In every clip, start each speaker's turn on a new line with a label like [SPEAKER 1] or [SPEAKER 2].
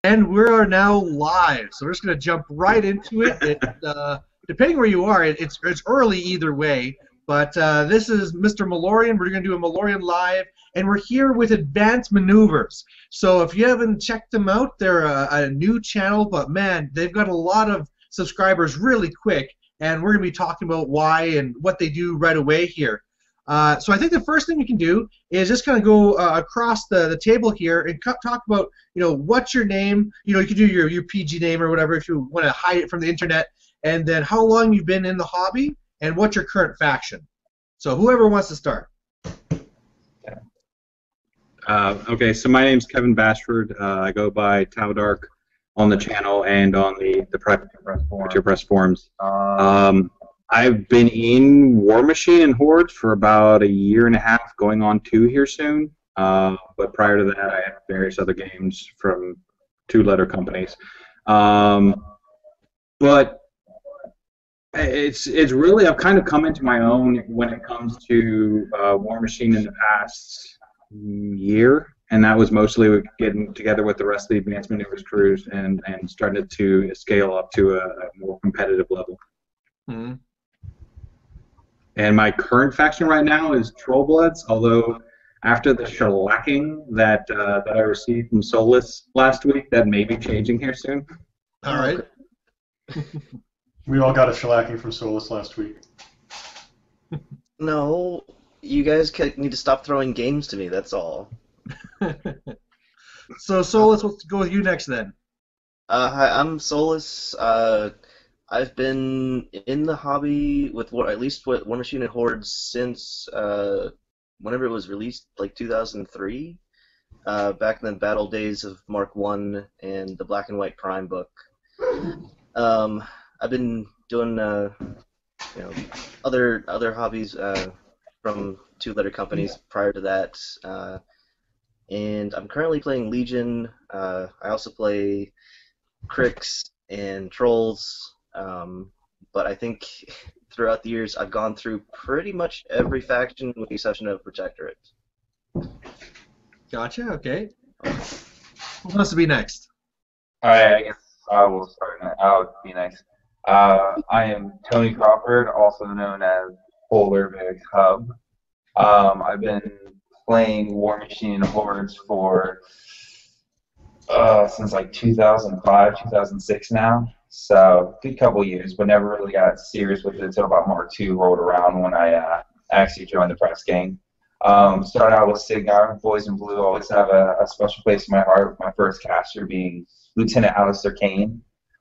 [SPEAKER 1] And we are now live, so we're just going to jump right into it. Depending where you are, it's early either way. But this is Mr. Malorian. We're going to do a Malorian live, and we're here with Advanced Maneuvers. So if you haven't checked them out, they're a new channel, but man, they've got a lot of subscribers really quick, and we're going to be talking about why and what they do right away here. So I think the first thing we can do is just kind of go across the table here and talk about, what's your name. You could do your PG name or whatever if you want to hide it from the internet, and then how long you've been in the hobby, and what's your current faction. So whoever wants to start.
[SPEAKER 2] Okay, so my name's Kevin Bashford. I go by Taudark on the channel and on the private press forums. I've been in Warmachine and Hordes for about a year and a half, going on 2 here soon. But prior to that, I had various other games from 2-letter companies. But it's really, I've kind of come into my own when it comes to Warmachine in the past year, and that was mostly getting together with the rest of the Advanced Maneuvers crews and started to scale up to a more competitive level.
[SPEAKER 1] Mm-hmm.
[SPEAKER 2] And my current faction right now is Trollbloods, although after the shellacking that I received from Solus last week, that may be changing here soon.
[SPEAKER 1] All right.
[SPEAKER 3] We all got a shellacking from Solus last week.
[SPEAKER 4] No, you guys need to stop throwing games to me, that's all.
[SPEAKER 1] So Solus, let's go with you next then.
[SPEAKER 4] Hi, I'm Solus. I've been in the hobby with at least Warmachine and Hordes since whenever it was released, like 2003, back in the battle days of Mark I and the Black and White Prime book. I've been doing other hobbies from 2-letter companies prior to that, and I'm currently playing Legion. I also play Crix and Trolls. But I think throughout the years I've gone through pretty much every faction with the exception of Protectorate.
[SPEAKER 1] Gotcha, okay. Who wants to be next?
[SPEAKER 5] Alright, I guess I will start. I'll be next. I am Tony Crawford, also known as Polar Bear Cub. I've been playing Warmachine and Hordes for since like 2005, 2006 now. So, good couple years, but never really got serious with it until about Mark II rolled around when I actually joined the press gang. Started out with Signar, Boys in Blue, always have a special place in my heart, my first caster being Lieutenant Alistair Kane.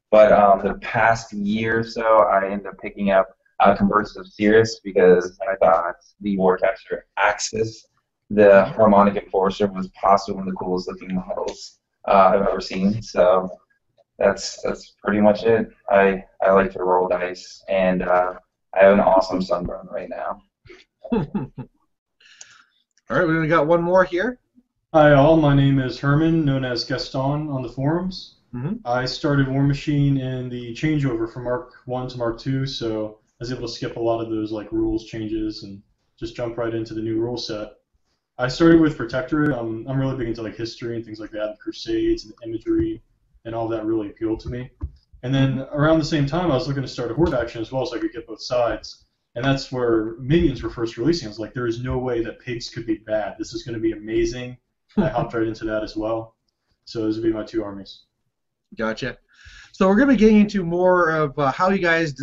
[SPEAKER 5] But the past year or so, I ended up picking up Converts of Sirius because I thought the Warcaster Axis, the Harmonic Enforcer, was possibly one of the coolest looking models I've ever seen. So that's pretty much it. I like to roll dice, and I have an awesome sunburn right now.
[SPEAKER 1] All right, we got one more here.
[SPEAKER 3] Hi all, my name is Herman, known as Gaston on the forums.
[SPEAKER 1] Mm-hmm.
[SPEAKER 3] I started Warmachine in the changeover from Mark I to Mark II, so I was able to skip a lot of those rules changes and just jump right into the new rule set. I started with Protectorate. I'm really big into history and things like that, the Crusades and the imagery, and all that really appealed to me. And then around the same time, I was looking to start a Horde action as well, so I could get both sides. And that's where Minions were first releasing. I was like, there is no way that pigs could be bad. This is going to be amazing. And I hopped right into that as well. So those would be my 2 armies.
[SPEAKER 1] Gotcha. So we're going to be getting into more of how you guys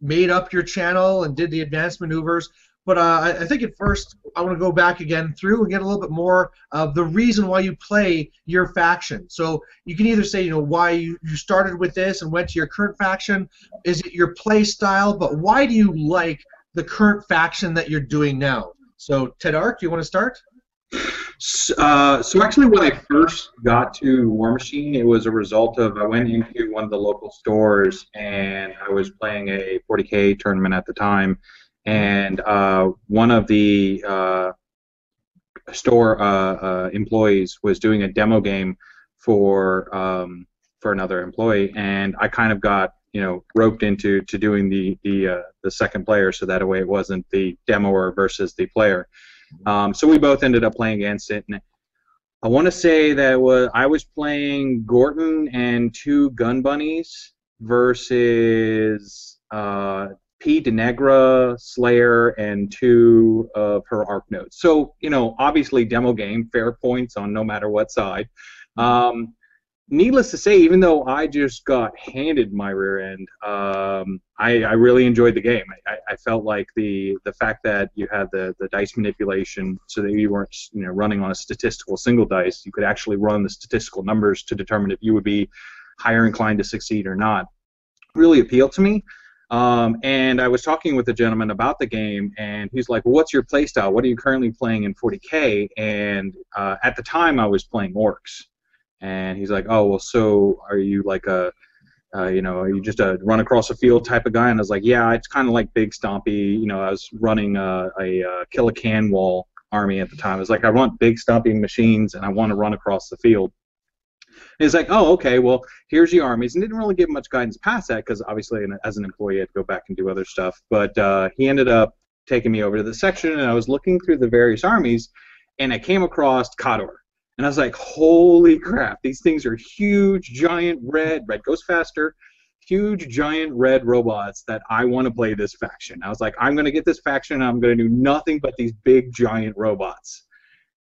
[SPEAKER 1] made up your channel and did the advanced maneuvers. But I think at first I want to go back again through and get a little bit more of the reason why you play your faction. So you can either say, why you started with this and went to your current faction. Is it your play style? But why do you like the current faction that you're doing now? So Taudark, do you want to start?
[SPEAKER 2] So actually, when I first got to Warmachine, it was a result of I went into one of the local stores and I was playing a 40K tournament at the time. And one of the store employees was doing a demo game for another employee, and I kind of got roped into doing the second player, so that way it wasn't the demoer versus the player. So we both ended up playing against it, and I want to say that I was playing Gorton and 2 Gun Bunnies versus P. Denegra, Slayer, and 2 of her Arc Notes. So, obviously demo game, fair points on no matter what side. Needless to say, even though I just got handed my rear end, I really enjoyed the game. I felt like the fact that you had the dice manipulation, so that you weren't running on a statistical single dice, you could actually run the statistical numbers to determine if you would be higher inclined to succeed or not, really appealed to me. And I was talking with a gentleman about the game, and he's like, well, what's your play style? What are you currently playing in 40K? And at the time, I was playing Orcs. And he's like, oh, well, so are you like are you just a run across the field type of guy? And I was like, yeah, it's kind of like Big Stompy. I was running a kill a can wall army at the time. I was like, I want big stompy machines, and I want to run across the field. And he's like, oh, okay, well, here's your armies. And didn't really give much guidance past that, because obviously as an employee I had to go back and do other stuff. But he ended up taking me over to the section, and I was looking through the various armies, and I came across Khador. And I was like, holy crap, these things are huge, giant red goes faster, huge, giant red robots that I want to play this faction. I was like, I'm going to get this faction, and I'm going to do nothing but these big, giant robots.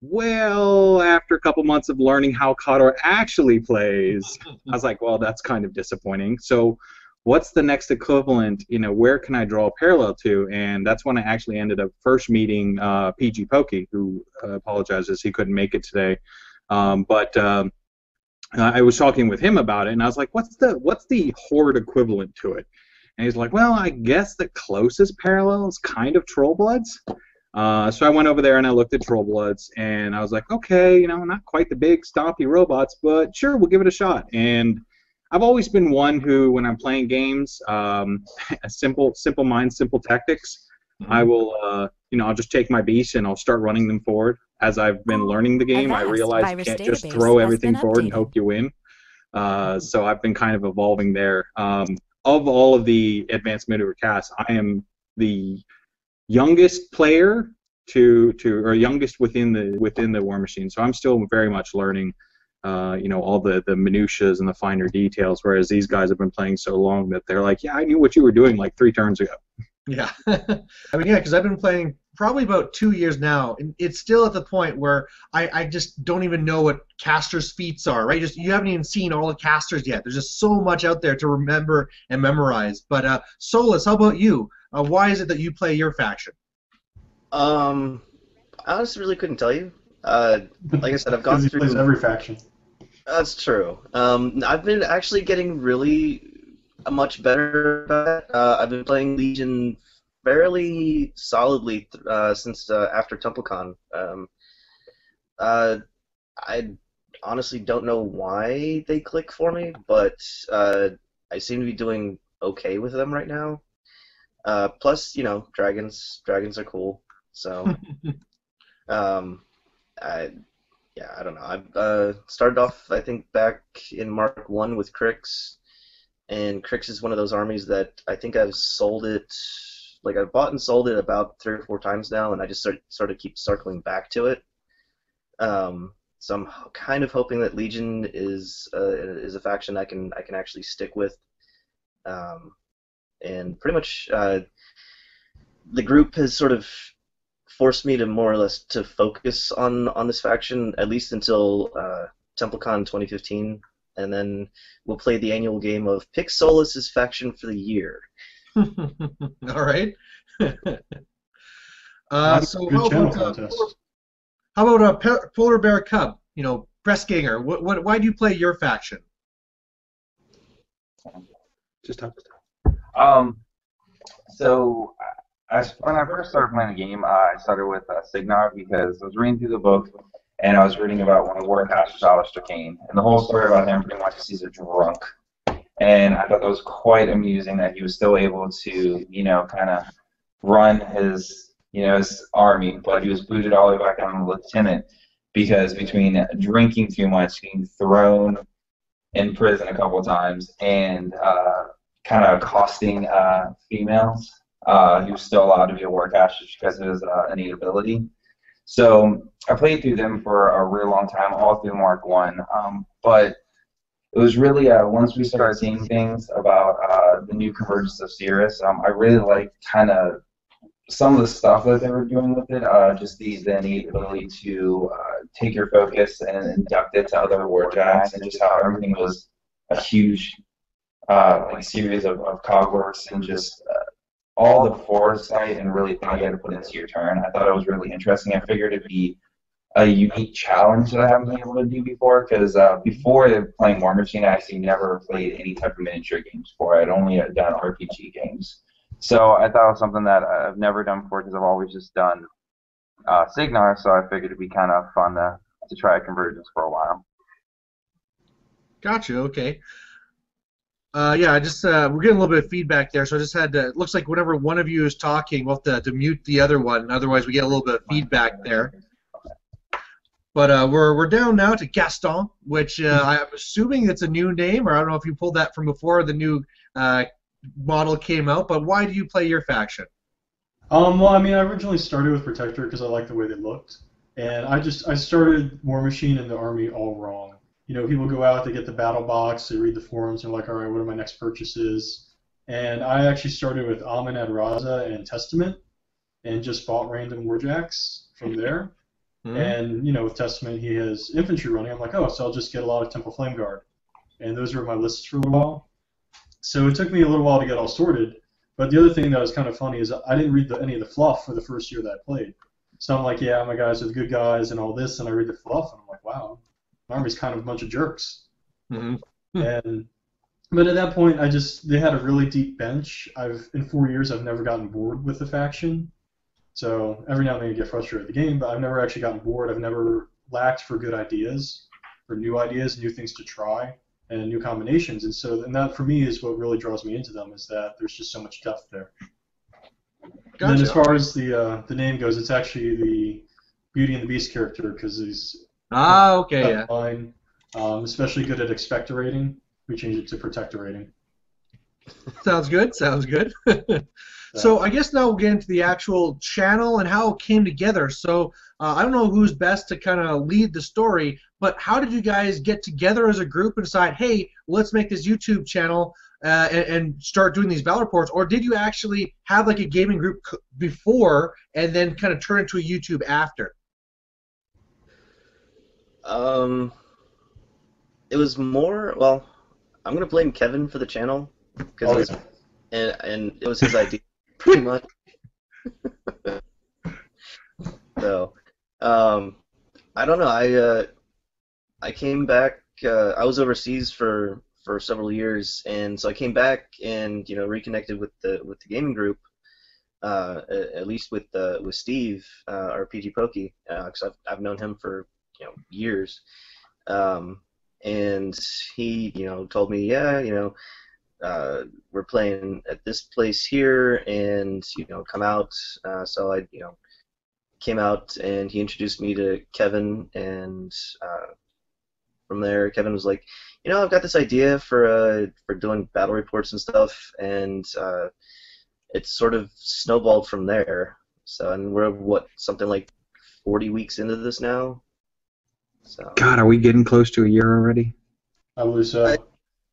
[SPEAKER 2] Well, after a couple months of learning how Khador actually plays, I was like, well, that's kind of disappointing. So what's the next equivalent? Where can I draw a parallel to? And that's when I actually ended up first meeting PG Pokey, who apologizes he couldn't make it today. But I was talking with him about it, and I was like, what's the Horde equivalent to it? And he's like, well, I guess the closest parallel is kind of Trollbloods. So I went over there and I looked at Trollbloods, and I was like, okay, not quite the big stompy robots, but sure, we'll give it a shot. And I've always been one who, when I'm playing games, simple mind, simple tactics. Mm-hmm. I will, I'll just take my beast and I'll start running them forward. As I've been learning the game, I realize you can't just throw everything forward and hope you win. So I've been kind of evolving there. Of all of the advanced maneuver casts, I am the youngest player or youngest within the Warmachine. So I'm still very much learning. All the minutiae and the finer details, whereas these guys have been playing so long that they're like, yeah, I knew what you were doing like 3 turns ago.
[SPEAKER 1] Yeah. Because I've been playing probably about 2 years now, and it's still at the point where I just don't even know what casters' feats are, right? You haven't even seen all the casters yet. There's just so much out there to remember and memorize. But Solus, how about you? Why is it that you play your faction?
[SPEAKER 4] I honestly really couldn't tell you. Like I said, I've gone through
[SPEAKER 3] every faction.
[SPEAKER 4] That's true. I've been actually getting really much better at it. I've been playing Legion fairly solidly since after TempleCon. I honestly don't know why they click for me, but I seem to be doing okay with them right now. Plus, dragons are cool. So, I don't know. I've started off, I think, back in Mark 1 with Crix, and Crix is one of those armies that I think I've sold it, like I've bought and sold it about 3 or 4 times now, and I just sort of keep circling back to it. So I'm kind of hoping that Legion is a faction I can actually stick with, and pretty much the group has sort of forced me to more or less to focus on this faction, at least until TempleCon 2015, and then we'll play the annual game of Pick Solus's faction for the year.
[SPEAKER 1] All right. So how about Polar Bear Cub? Pressganger. Why do you play your faction?
[SPEAKER 2] Just talk.
[SPEAKER 5] So when I first started playing the game, I started with Signar because I was reading through the book, and I was reading about one of Warcasters, Alistair Kane, and the whole story about him pretty much is he's a drunk. And I thought that was quite amusing that he was still able to, kind of run his army, but he was booted all the way back down to lieutenant because between drinking too much, being thrown in prison a couple of times, and kind of accosting females, he was still allowed to be a Warcaster because of his innate ability. So I played through them for a real long time, all through Mark 1. But it was really once we started seeing things about the new convergence of Cirrus, I really liked kind of some of the stuff that they were doing with it, just the innate ability to take your focus and induct it to other warjacks, and just how everything was a huge like series of cogworks, and just all the foresight and really thought you had to put into your turn. I thought it was really interesting. I figured it'd be a unique challenge that I haven't been able to do before, because before playing Warmachine, I actually never played any type of miniature games before. I'd only done RPG games. So I thought it was something that I've never done before, because I've always just done Signar, so I figured it'd be kind of fun to try Convergence for a while.
[SPEAKER 1] Gotcha, okay. Yeah, I just we're getting a little bit of feedback there, so I just had to. It looks like whenever one of you is talking, we'll have to mute the other one. Otherwise, we get a little bit of feedback there. But we're down now to Gaston, which I'm assuming it's a new name, or I don't know if you pulled that from before the new model came out. But why do you play your faction?
[SPEAKER 3] Well, I mean, I originally started with Protector because I liked the way they looked, and I started Warmachine and the army all wrong. You know, people go out, they get the battle box, they read the forums, and they're like, all right, what are my next purchases? And I actually started with Amen Ad Raza and Testament, and just bought random warjacks from there. And, you know, with Testament, he has infantry running. I'm like, oh, so I'll just get a lot of Temple Flame Guard. And those were my lists for a little while. So it took me a little while to get all sorted. But the other thing that was kind of funny is I didn't read any of the fluff for the first year that I played. So I'm like, yeah, my guys are the good guys and all this, and I read the fluff, and I'm like, wow, my army's kind of a bunch of jerks. But at that point, they had a really deep bench. In 4 years, I've never gotten bored with the faction. So every now and then you get frustrated with the game, but I've never actually gotten bored. I've never lacked for good ideas, for new things to try, and new combinations. And that for me is what really draws me into them, is that there's just so much depth there. Gotcha. And then as far as the name goes, it's actually the Beauty and the Beast character, because he's line, especially good at expectorating. We changed it to protectorating.
[SPEAKER 1] Sounds good. So I guess now we'll get into the actual channel and how it came together. So I don't know who's best to kind of lead the story, but how did you guys get together as a group and decide, hey, let's make this YouTube channel and start doing these battle reports? Or did you actually have like a gaming group before and then kind of turn into a YouTube after?
[SPEAKER 4] It was more, well, I'm going to blame Kevin for the channel, because and it was his idea. Pretty much. So, I don't know. I came back. I was overseas for several years, and so I came back and reconnected with the gaming group. At least with Steve, our PG Pokey, because I've known him for years. And he told me, yeah, we're playing at this place here, and come out. So I came out, and he introduced me to Kevin, and from there Kevin was like, I've got this idea for doing battle reports and stuff, and it's sort of snowballed from there. So, and we're something like 40 weeks into this now. So.
[SPEAKER 2] God, are we getting close to a year already?
[SPEAKER 3] I believe so.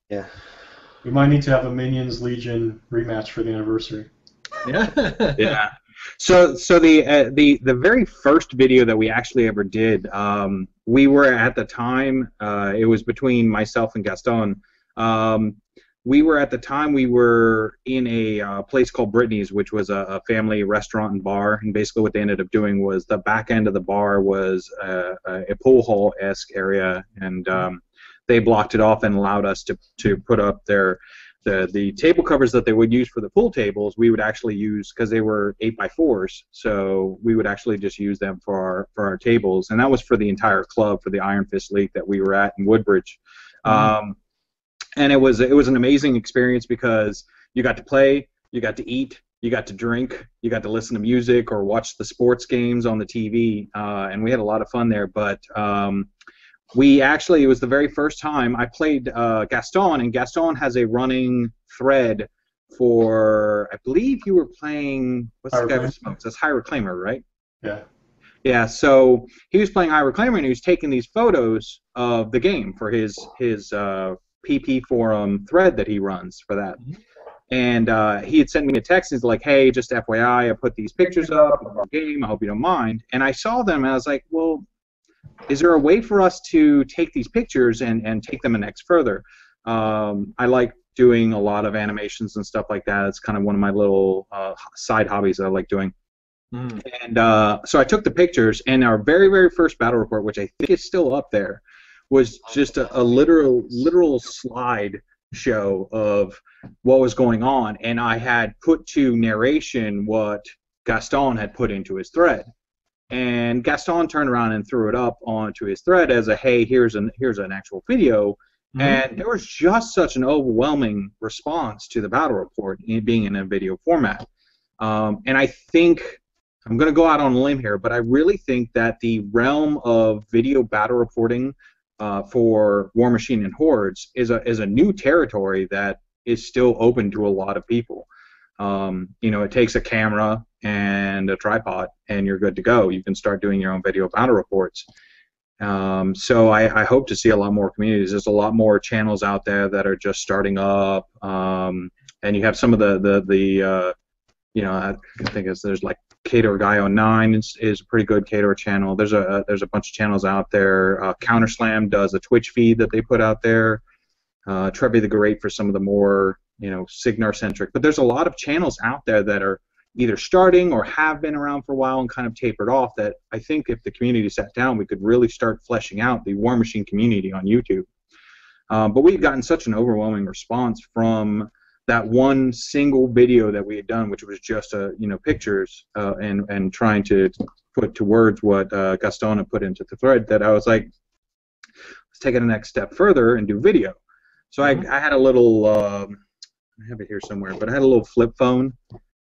[SPEAKER 4] Yeah.
[SPEAKER 3] We might need to have a Minions Legion rematch for the anniversary.
[SPEAKER 1] Yeah.
[SPEAKER 2] Yeah. So the very first video that we actually ever did, we were at the time, it was between myself and Gaston. We were in a place called Brittany's, which was a family restaurant and bar, and basically what they ended up doing was the back end of the bar was a pool hall-esque area, and they blocked it off and allowed us to put up the table covers that they would use for the pool tables. We would actually use, because they were 8x4s, so we would actually just use them for our tables, and that was for the entire club, for the Iron Fist League that we were at in Woodbridge. And it was an amazing experience, because you got to play, you got to eat, you got to drink, you got to listen to music or watch the sports games on the TV, and we had a lot of fun there. But it was the very first time I played Gaston, and Gaston has a running thread for, I believe you were playing, what's the guy who smokes? That's High Reclaimer, right?
[SPEAKER 3] Yeah.
[SPEAKER 2] Yeah, so he was playing iReclaimer, and he was taking these photos of the game for his PP forum thread that he runs for that. And he had sent me a text. He's like, "Hey, just FYI, I put these pictures up of our game. I hope you don't mind." And I saw them, and I was like, "Well, is there a way for us to take these pictures and take them a next further?" I like doing a lot of animations and stuff like that. It's kind of one of my little side hobbies that I like doing. And so I took the pictures, and our very, very first battle report, which I think is still up there, was just a literal slide show of what was going on, and I had put to narration what Gaston had put into his thread. And Gaston turned around and threw it up onto his thread as a, "Hey, here's an actual video." And there was just such an overwhelming response to the battle report being in a video format. And I think, I'm going to go out on a limb here, but I really think that the realm of video battle reporting for Warmachine and Hordes is a new territory that is still open to a lot of people. It takes a camera and a tripod, and you're good to go. You can start doing your own video battle reports. So I hope to see a lot more communities. There's a lot more channels out there that are just starting up, and you have some of the I think there's like Cato Guy 09 is a pretty good Cato channel. There's a bunch of channels out there. Counterslam does a Twitch feed that they put out there. Trevi the Great for some of the more Signar centric. But there's a lot of channels out there that are either starting or have been around for a while and kind of tapered off, that I think if the community sat down, we could really start fleshing out the Warmachine community on YouTube. But we've gotten such an overwhelming response from that one single video that we had done, which was just pictures and trying to put to words what Gaston had put into the thread, that I was like, let's take it a next step further and do video. So I had a little, I have it here somewhere, but I had a little flip phone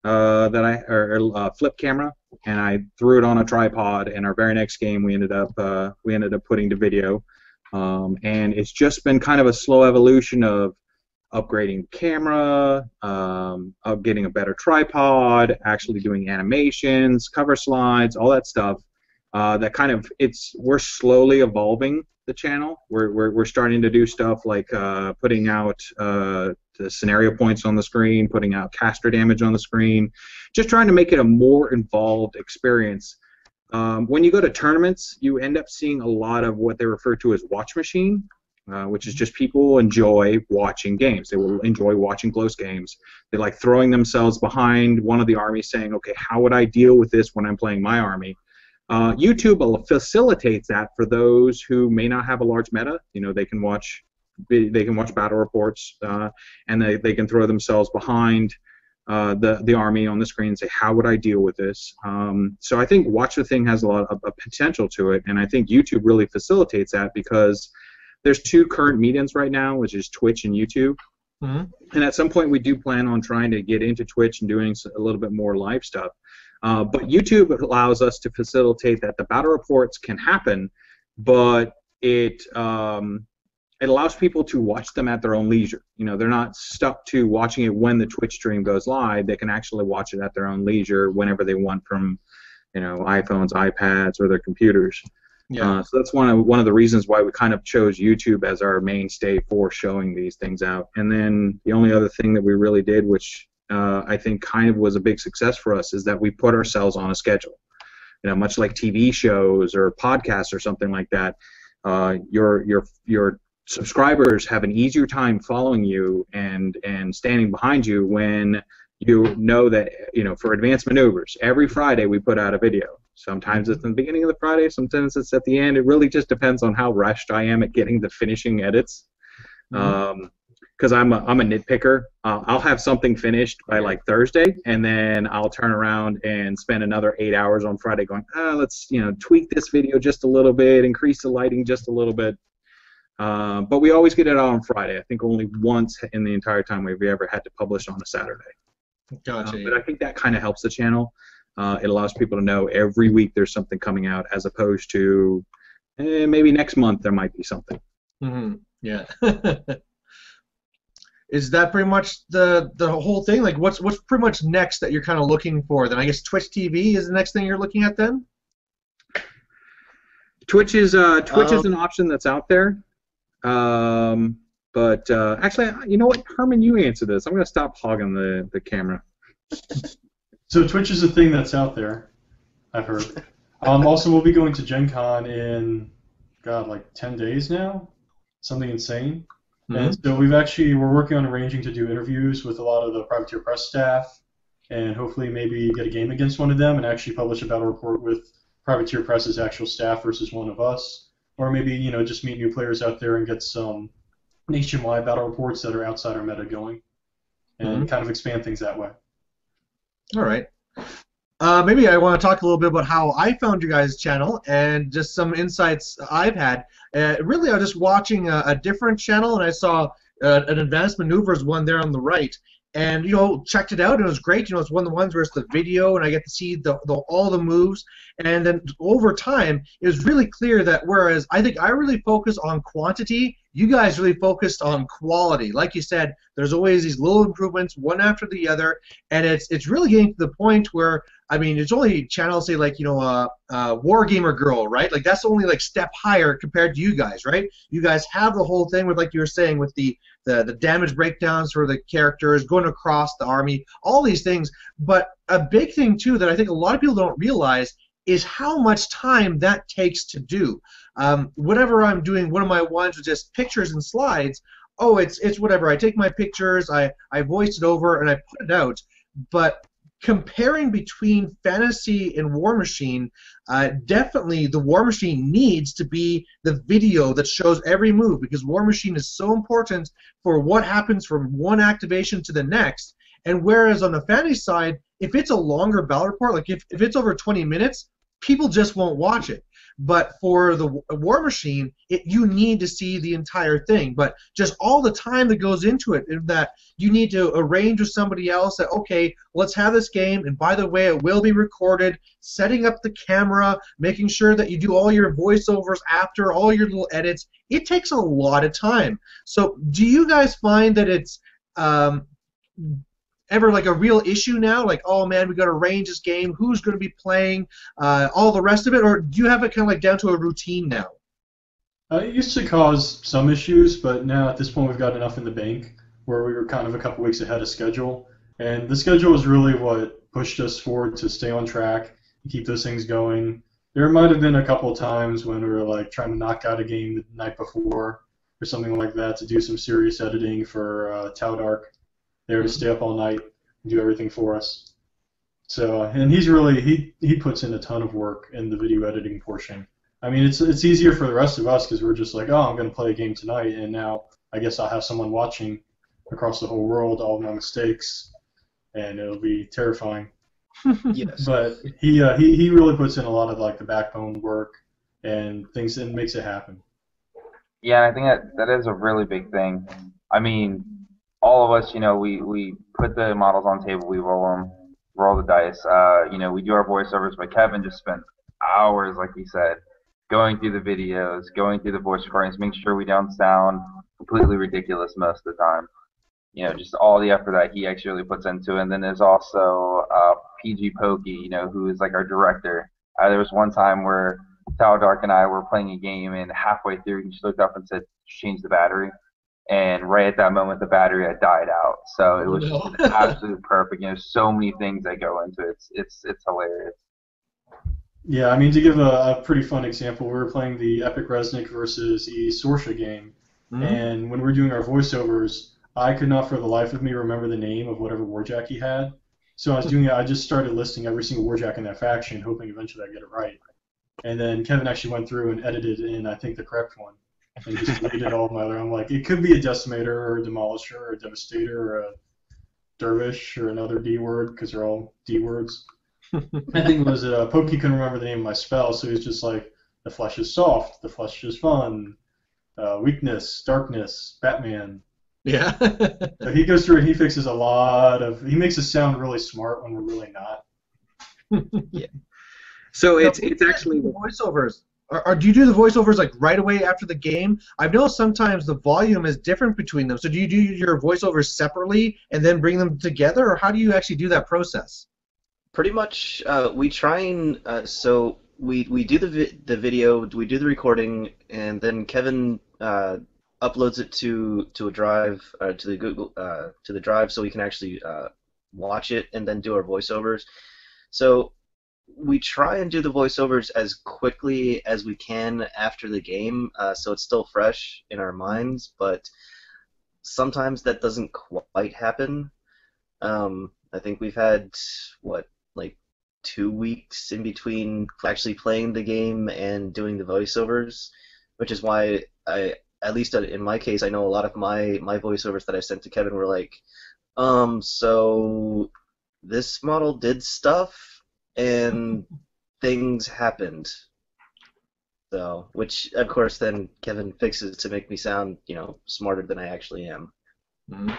[SPEAKER 2] flip camera, and I threw it on a tripod. And our very next game, we ended up putting to video, and it's just been kind of a slow evolution of upgrading camera, of getting a better tripod, actually doing animations, cover slides, all that stuff. That kind of we're slowly evolving the channel. We're starting to do stuff like putting out the scenario points on the screen, putting out caster damage on the screen, just trying to make it a more involved experience. When you go to tournaments, you end up seeing a lot of what they refer to as watch machine, which is just people enjoy watching games. They will enjoy watching close games. They like throwing themselves behind one of the armies saying, "Okay, how would I deal with this when I'm playing my army?" YouTube facilitates that for those who may not have a large meta. They can watch battle reports, and they can throw themselves behind the army on the screen and say, "How would I deal with this?" So I think Watch the Thing has a lot of potential to it, and I think YouTube really facilitates that, because there's two current mediums right now, which is Twitch and YouTube. And at some point we do plan on trying to get into Twitch and doing a little bit more live stuff. But YouTube allows us to facilitate that the battle reports can happen, but it allows people to watch them at their own leisure. They're not stuck to watching it when the Twitch stream goes live. They can actually watch it at their own leisure whenever they want from, iPhones, iPads, or their computers. Yeah. So that's one of the reasons why we kind of chose YouTube as our mainstay for showing these things out. And then the only other thing that we really did, which I think kind of was a big success for us, is that we put ourselves on a schedule. Much like TV shows or podcasts or something like that, your subscribers have an easier time following you and standing behind you when you know that, for advanced maneuvers, every Friday we put out a video. Sometimes it's in the beginning of the Friday, sometimes it's at the end. It really just depends on how rushed I am at getting the finishing edits. Because I'm a nitpicker. I'll have something finished by like Thursday, and then I'll turn around and spend another 8 hours on Friday going, let's tweak this video just a little bit, increase the lighting just a little bit. But we always get it out on Friday. I think only once in the entire time we've ever had to publish on a Saturday.
[SPEAKER 1] Gotcha.
[SPEAKER 2] But I think that kind of helps the channel. It allows people to know every week there's something coming out, as opposed to maybe next month there might be something.
[SPEAKER 1] Yeah. Is that pretty much the whole thing? Like, what's pretty much next that you're kind of looking for? Then I guess Twitch TV is the next thing you're looking at then?
[SPEAKER 2] Twitch is an option that's out there. But actually, you know what, Herman, you answer this. I'm going to stop hogging the camera.
[SPEAKER 3] So Twitch is a thing that's out there, I've heard. Also, we'll be going to Gen Con in, God, like 10 days now? Something insane. Mm-hmm. And so we're working on arranging to do interviews with a lot of the Privateer Press staff, and hopefully maybe get a game against one of them and actually publish a battle report with Privateer Press's actual staff versus one of us. Or maybe, just meet new players out there and get some nationwide battle reports that are outside our meta going, and kind of expand things that way.
[SPEAKER 1] All right. Maybe I want to talk a little bit about how I found your guys' channel and just some insights I've had. Really, I was just watching a different channel, and I saw an Advanced Maneuvers one there on the right. And checked it out, and it was great. It's one of the ones where it's the video, and I get to see all the moves. And then over time, it was really clear that whereas I think I really focus on quantity, you guys really focused on quality. Like you said, there's always these little improvements, one after the other, and it's really getting to the point where, I mean, it's only channels say like Wargamer Girl, right? Like that's only like step higher compared to you guys, right? You guys have the whole thing with, like you were saying, with the damage breakdowns for the characters going across the army, all these things. But a big thing too that I think a lot of people don't realize is how much time that takes to do. Whatever I'm doing, one of my ones with just pictures and slides, it's whatever. I take my pictures, I voice it over, and I put it out. But comparing between Fantasy and Warmachine, definitely the Warmachine needs to be the video that shows every move, because Warmachine is so important for what happens from one activation to the next. And whereas on the Fantasy side, if it's a longer battle report, like if it's over 20 minutes, people just won't watch it. But for the Warmachine, you need to see the entire thing. But just all the time that goes into it, in that you need to arrange with somebody else that, okay, let's have this game, and by the way, it will be recorded, setting up the camera, making sure that you do all your voiceovers after, all your little edits. It takes a lot of time. So do you guys find that it's ever like a real issue now, like, oh man, we got to arrange this game, who's going to be playing, all the rest of it, or do you have it kind of like down to a routine now?
[SPEAKER 3] It used to cause some issues, but now at this point we've got enough in the bank where we were kind of a couple weeks ahead of schedule, and the schedule is really what pushed us forward to stay on track and keep those things going. There might have been a couple of times when we were like trying to knock out a game the night before or something like that to do some serious editing for Tau Dark. There to stay up all night and do everything for us. So, and he's really, he puts in a ton of work in the video editing portion. I mean, it's easier for the rest of us because we're just like, oh, I'm going to play a game tonight, and now I guess I'll have someone watching across the whole world all of my mistakes, and it'll be terrifying.
[SPEAKER 4] Yes.
[SPEAKER 3] But he really puts in a lot of like the backbone work and things, and makes it happen.
[SPEAKER 5] Yeah, I think that is a really big thing. I mean, all of us, we put the models on the table, we roll the dice. We do our voiceovers, but Kevin just spent hours, like he said, going through the videos, going through the voice recordings, making sure we don't sound completely ridiculous most of the time. Just all the effort that he actually really puts into it. And then there's also PG Pokey, who is like our director. There was one time where Tau Dark and I were playing a game, and halfway through he just looked up and said, change the battery. And right at that moment, the battery had died out. So it was just absolutely perfect. So many things that go into it. It's hilarious.
[SPEAKER 3] Yeah, I mean, to give a pretty fun example, we were playing the Epic Resnick versus E Sorsha game, and when we were doing our voiceovers, I could not for the life of me remember the name of whatever warjack he had. So I was doing it. I just started listing every single warjack in that faction, hoping eventually I'd get it right. And then Kevin actually went through and edited in, I think, the correct one. And just deleted all of my other. I'm like, it could be a Decimator or a Demolisher or a Devastator or a Dervish or another D word, because they're all D words. I think it was Pokey couldn't remember the name of my spell, so he's just like, the flesh is soft, the flesh is fun, weakness, darkness, Batman.
[SPEAKER 1] Yeah.
[SPEAKER 3] So he goes through and he fixes a lot of. He makes us sound really smart when we're really not.
[SPEAKER 1] Yeah.
[SPEAKER 2] So it's actually
[SPEAKER 1] the voiceovers. Or do you do the voiceovers like right away after the game? I know sometimes the volume is different between them. So do you do your voiceovers separately and then bring them together, or how do you actually do that process?
[SPEAKER 4] Pretty much, we try and so we do the video, we do the recording, and then Kevin uploads it to a drive, to the Google to the drive, so we can actually watch it and then do our voiceovers. So we try and do the voiceovers as quickly as we can after the game, so it's still fresh in our minds, but sometimes that doesn't quite happen. I think we've had, what, like 2 weeks in between actually playing the game and doing the voiceovers, which is why at least in my case, I know a lot of my voiceovers that I sent to Kevin were like, so this model did stuff and things happened. So, which of course then Kevin fixes to make me sound, smarter than I actually am.
[SPEAKER 1] Mhm.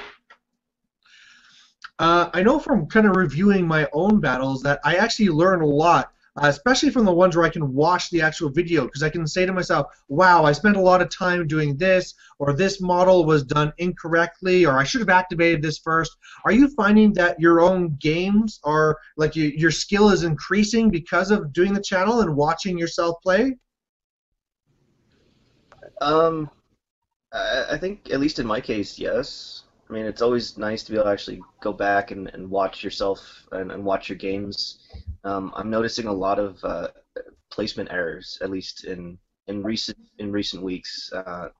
[SPEAKER 1] I know from kind of reviewing my own battles that I actually learn a lot, especially from the ones where I can watch the actual video, because I can say to myself, wow, I spent a lot of time doing this, or this model was done incorrectly, or I should have activated this first. Are you finding that your own games are, like, your skill is increasing because of doing the channel and watching yourself play?
[SPEAKER 4] I think, at least in my case, yes. I mean, it's always nice to be able to actually go back and watch yourself and watch your games. I'm noticing a lot of placement errors, at least in recent weeks,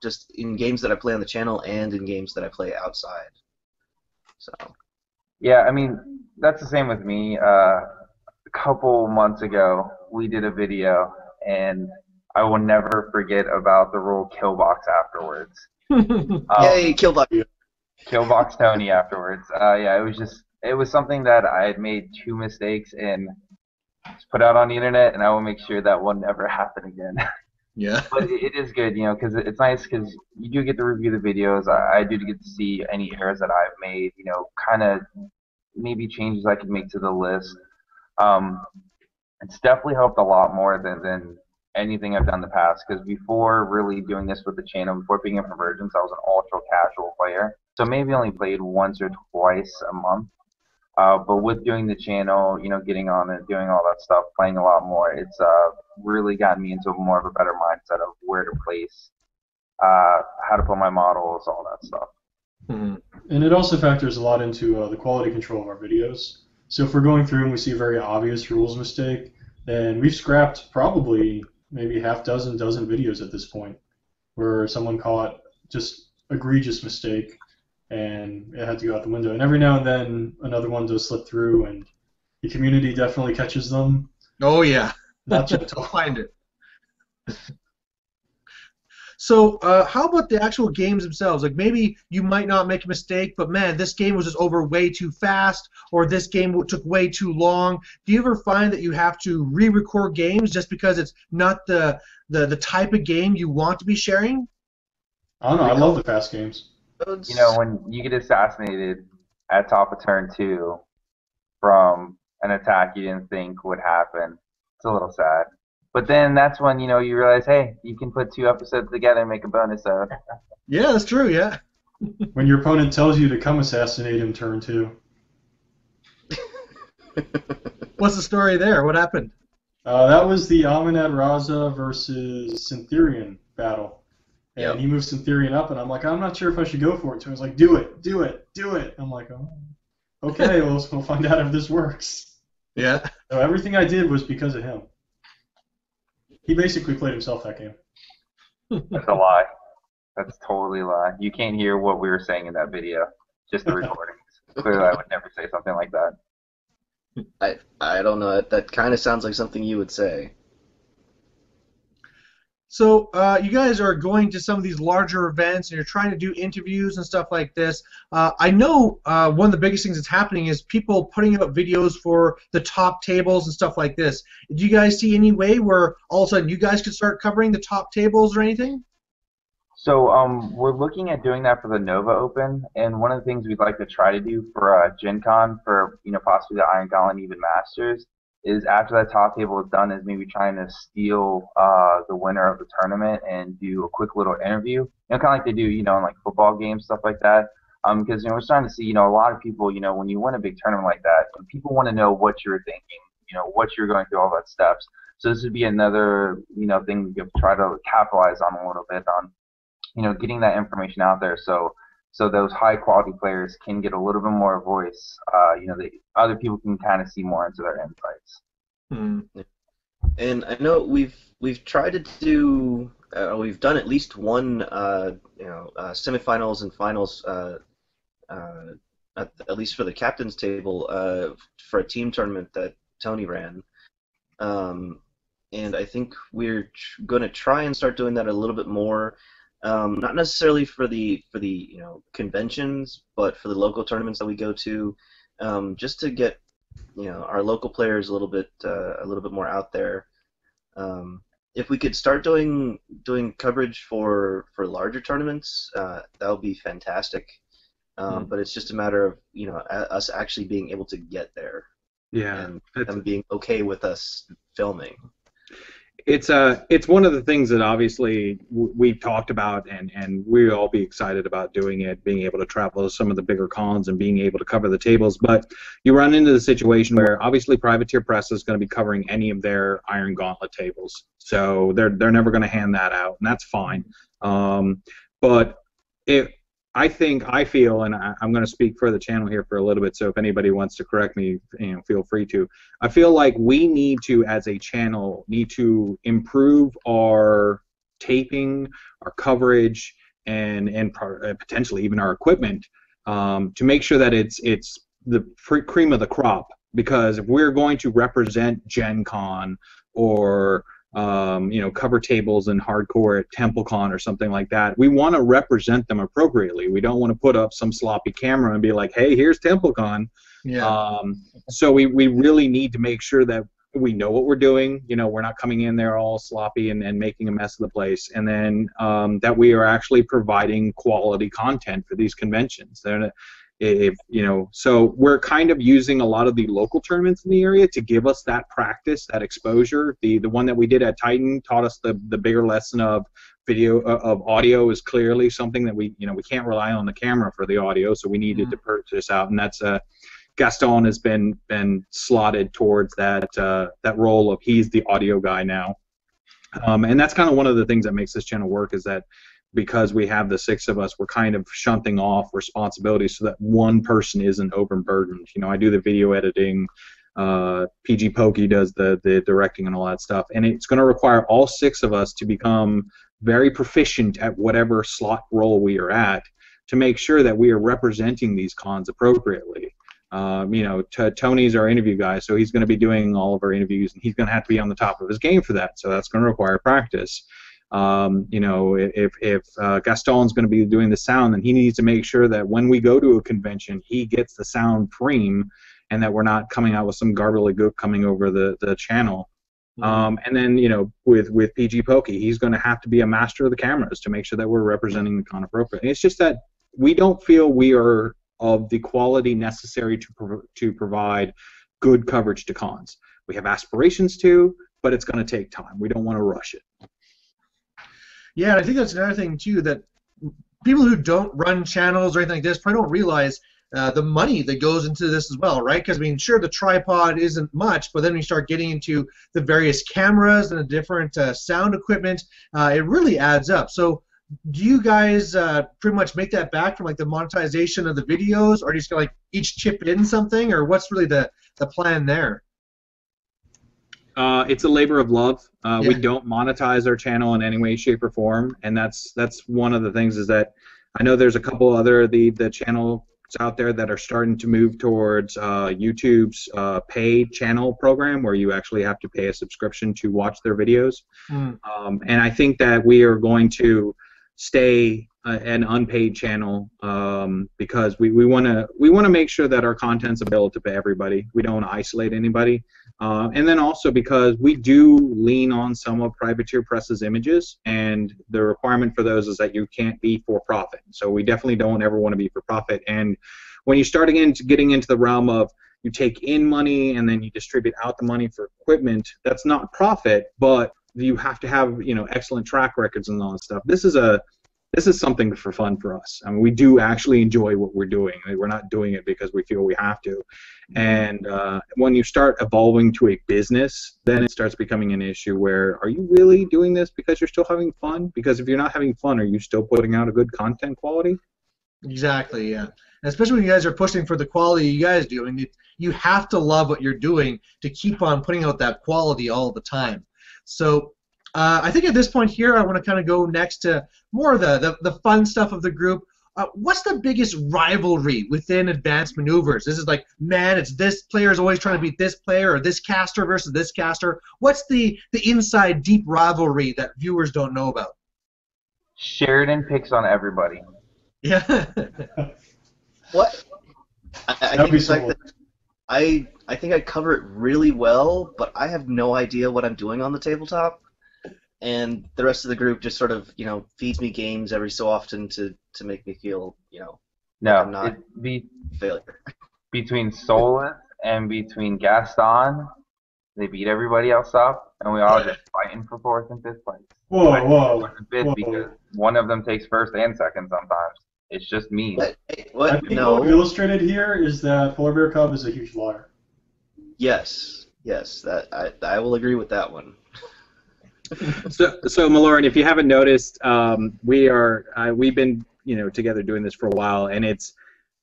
[SPEAKER 4] just in games that I play on the channel and in games that I play outside. So.
[SPEAKER 5] Yeah, I mean, that's the same with me. A couple months ago, we did a video, and I will never forget about the rule killbox afterwards.
[SPEAKER 4] Yay, killbox!
[SPEAKER 5] Killbox Tony afterwards. Yeah, it was something that I had made 2 mistakes and just put out on the internet, and I will make sure that will never happen again.
[SPEAKER 1] Yeah.
[SPEAKER 5] But it is good, because it's nice because you do get to review the videos. I do get to see any errors that I've made, kind of maybe changes I could make to the list. It's definitely helped a lot more than anything I've done in the past, because before really doing this with the channel, before being in Convergence, I was an ultra casual player. So maybe only played once or twice a month. But with doing the channel, getting on it, doing all that stuff, playing a lot more, it's really gotten me into more of a better mindset of where to place, how to put my models, all that stuff.
[SPEAKER 1] Mm-hmm.
[SPEAKER 3] And it also factors a lot into the quality control of our videos. So if we're going through and we see a very obvious rules mistake, then we've scrapped probably maybe dozen videos at this point where someone caught just egregious mistake and it had to go out the window. And every now and then another one does slip through, and the community definitely catches them.
[SPEAKER 1] Oh yeah.
[SPEAKER 3] Not gentle.
[SPEAKER 1] Find it. So how about the actual games themselves? Like, maybe you might not make a mistake, but man, this game was just over way too fast, or this game took way too long. Do you ever find that you have to re-record games just because it's not the type of game you want to be sharing?
[SPEAKER 3] I don't know. I love the fast games.
[SPEAKER 5] When you get assassinated at top of turn 2 from an attack you didn't think would happen, it's a little sad. But then that's when, you realize, hey, you can put 2 episodes together and make a bonus episode.
[SPEAKER 1] Yeah, that's true, yeah.
[SPEAKER 3] When your opponent tells you to come assassinate him turn 2.
[SPEAKER 1] What's the story there? What happened?
[SPEAKER 3] That was the Amanad Raza versus Syntherian battle. And
[SPEAKER 4] Yep.
[SPEAKER 3] he moved Syntherian up, and I'm like, I'm not sure if I should go for it. So I was like, do it, do it, do it. I'm like, oh, okay, we'll find out if this works.
[SPEAKER 1] Yeah.
[SPEAKER 3] So everything I did was because of him. He basically played himself that game.
[SPEAKER 5] That's a lie. That's totally a lie. You can't hear what we were saying in that video, just the recordings. Clearly, I would never say something like that.
[SPEAKER 4] I don't know. That kind of sounds like something you would say.
[SPEAKER 1] So you guys are going to some of these larger events, and you're trying to do interviews and stuff like this. I know one of the biggest things that's happening is people putting up videos for the top tables and stuff like this. Do you guys see any way where all of a sudden you guys could start covering the top tables or anything?
[SPEAKER 5] So we're looking at doing that for the Nova Open, and one of the things we'd like to try to do for Gen Con, for possibly the Iron Gauntlet Even Masters, is after that top table is done, is maybe trying to steal the winner of the tournament and do a quick little interview, kind of like they do, in like football games, stuff like that. Because we're starting to see, a lot of people, when you win a big tournament like that, people want to know what you're thinking, what you're going through, all that steps. So this would be another, thing we could try to capitalize on a little bit on, getting that information out there so those high quality players can get a little bit more voice. The other people can kind of see more into their insights.
[SPEAKER 1] Mm.
[SPEAKER 4] And I know we've tried to do we've done at least one semifinals and finals at least for the captain's table for a team tournament that Tony ran. And I think we're going to try and start doing that a little bit more. Not necessarily for the conventions, but for the local tournaments that we go to, just to get our local players a little bit more out there. If we could start doing coverage for larger tournaments, that would be fantastic. But it's just a matter of us actually being able to get there.
[SPEAKER 2] Yeah,
[SPEAKER 4] and them being okay with us filming.
[SPEAKER 2] It's one of the things that obviously we've talked about, and we'll all be excited about doing it, being able to travel to some of the bigger cons and being able to cover the tables. But you run into the situation where obviously Privateer Press is going to be covering any of their Iron Gauntlet tables, so they're never going to hand that out, and that's fine. But I feel, and I'm going to speak for the channel here for a little bit, so if anybody wants to correct me, feel free to. I feel like we need to, as a channel, improve our taping, our coverage, and potentially even our equipment to make sure that it's the cream of the crop. Because if we're going to represent Gen Con or cover tables and hardcore at TempleCon or something like that, we want to represent them appropriately. We don't want to put up some sloppy camera and be like, hey, here's TempleCon.
[SPEAKER 1] Yeah.
[SPEAKER 2] So we really need to make sure that we know what we're doing. We're not coming in there all sloppy and making a mess of the place. And then that we are actually providing quality content for these conventions. So we're kind of using a lot of the local tournaments in the area to give us that practice, that exposure. The one that we did at Titan taught us the bigger lesson of audio is clearly something that we can't rely on the camera for the audio, so we needed to purchase out, and that's Gaston has been slotted towards that role of he's the audio guy now, and that's kind of one of the things that makes this channel work, is that because we have the 6 of us, we're kind of shunting off responsibilities so that one person isn't overburdened. I do the video editing, PG Pokey does the directing and all that stuff, and it's going to require all 6 of us to become very proficient at whatever slot role we are at to make sure that we are representing these cons appropriately. Tony's our interview guy, so he's going to be doing all of our interviews, and he's going to have to be on the top of his game for that, so that's going to require practice. If Gaston's going to be doing the sound, then he needs to make sure that when we go to a convention, he gets the sound cream, and that we're not coming out with some gobbledygook coming over the channel. And then, with PG Pokey, he's going to have to be a master of the cameras to make sure that we're representing the con appropriately. It's just that we don't feel we are of the quality necessary to provide good coverage to cons. We have aspirations to, but it's going to take time. We don't want to rush it.
[SPEAKER 1] Yeah, and I think that's another thing too, that people who don't run channels or anything like this probably don't realize the money that goes into this as well, right? Because sure, the tripod isn't much, but then when you start getting into the various cameras and the different sound equipment, it really adds up. So, do you guys pretty much make that back from the monetization of the videos, or do you just go each chip in something, or what's really the plan there?
[SPEAKER 2] It's a labor of love. We don't monetize our channel in any way, shape, or form, and that's one of the things, is that I know there's a couple other the channels out there that are starting to move towards YouTube's paid channel program, where you actually have to pay a subscription to watch their videos. And I think that we are going to stay an unpaid channel because we want to make sure that our content's available to everybody. We don't isolate anybody. And then also because we do lean on some of Privateer Press's images, and the requirement for those is that you can't be for profit. So we definitely don't ever want to be for profit. And when you start getting into the realm of you take in money and then you distribute out the money for equipment, that's not profit, but you have to have excellent track records and all that stuff. This is a this is something for fun for us. I mean, we do actually enjoy what we're doing. I mean, we're not doing it because we feel we have to. And when you start evolving to a business, then it starts becoming an issue where, are you really doing this because you're still having fun? Because if you're not having fun, are you still putting out a good content quality?
[SPEAKER 1] Exactly, yeah. And especially when you guys are pushing for the quality you guys do. I mean, you have to love what you're doing to keep on putting out that quality all the time. So I think at this point here, I want to kind of go next to more of the fun stuff of the group. What's the biggest rivalry within Advanced Maneuvers? This is like, man, it's this player is always trying to beat this player, or this caster versus this caster. What's the inside deep rivalry that viewers don't know about?
[SPEAKER 6] Sheridan picks on everybody.
[SPEAKER 1] Yeah.
[SPEAKER 4] What? I think it's like that. I think I cover it really well, but I have no idea what I'm doing on the tabletop, and the rest of the group just sort of, feeds me games every so often to make me feel,
[SPEAKER 6] No,
[SPEAKER 4] I'm not
[SPEAKER 6] it's
[SPEAKER 4] a failure.
[SPEAKER 6] between Solus and between Gaston, they beat everybody else up, and we all just fighting for 4th and 5th place.
[SPEAKER 3] Whoa.
[SPEAKER 6] Because one of them takes 1st and 2nd sometimes. It's just mean.
[SPEAKER 4] What?
[SPEAKER 3] I think
[SPEAKER 4] No.
[SPEAKER 3] what we illustrated here is that Polar Bear Cub is a huge liar.
[SPEAKER 4] Yes. That I will agree with that one.
[SPEAKER 2] So Malorian, if you haven't noticed, we've been together doing this for a while, and it's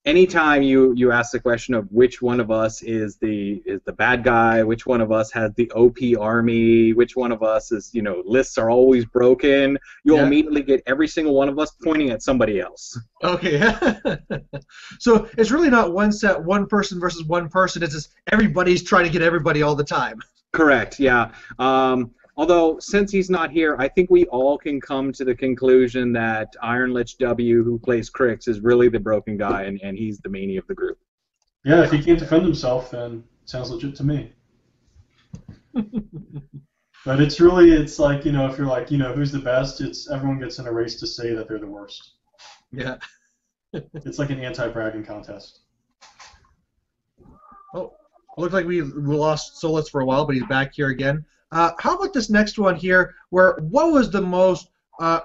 [SPEAKER 2] anytime you ask the question of which one of us is the bad guy, which one of us has the OP army, which one of us is lists are always broken, you'll immediately get every single one of us pointing at somebody else.
[SPEAKER 1] Okay. So it's really not one person versus one person. It's just everybody's trying to get everybody all the time.
[SPEAKER 2] Correct. Yeah. Although, since he's not here, I think we all can come to the conclusion that Iron Lich W, who plays Crix, is really the broken guy, and he's the meanie of the group.
[SPEAKER 3] Yeah, if he can't defend himself, then sounds legit to me. But it's like, if you're like, who's the best, everyone gets in a race to say that they're the worst.
[SPEAKER 1] Yeah.
[SPEAKER 3] It's like an anti-bragging contest.
[SPEAKER 1] Oh, looked like we lost Solus for a while, but he's back here again. How about this next one here, what was the most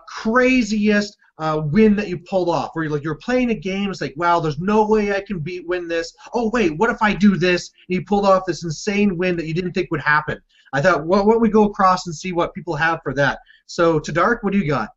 [SPEAKER 1] craziest win that you pulled off? Where you're playing a game, it's like, wow, there's no way I can win this. Oh, wait, what if I do this? And you pulled off this insane win that you didn't think would happen. I thought, why don't we go across and see what people have for that? So, Tadark, what do you got?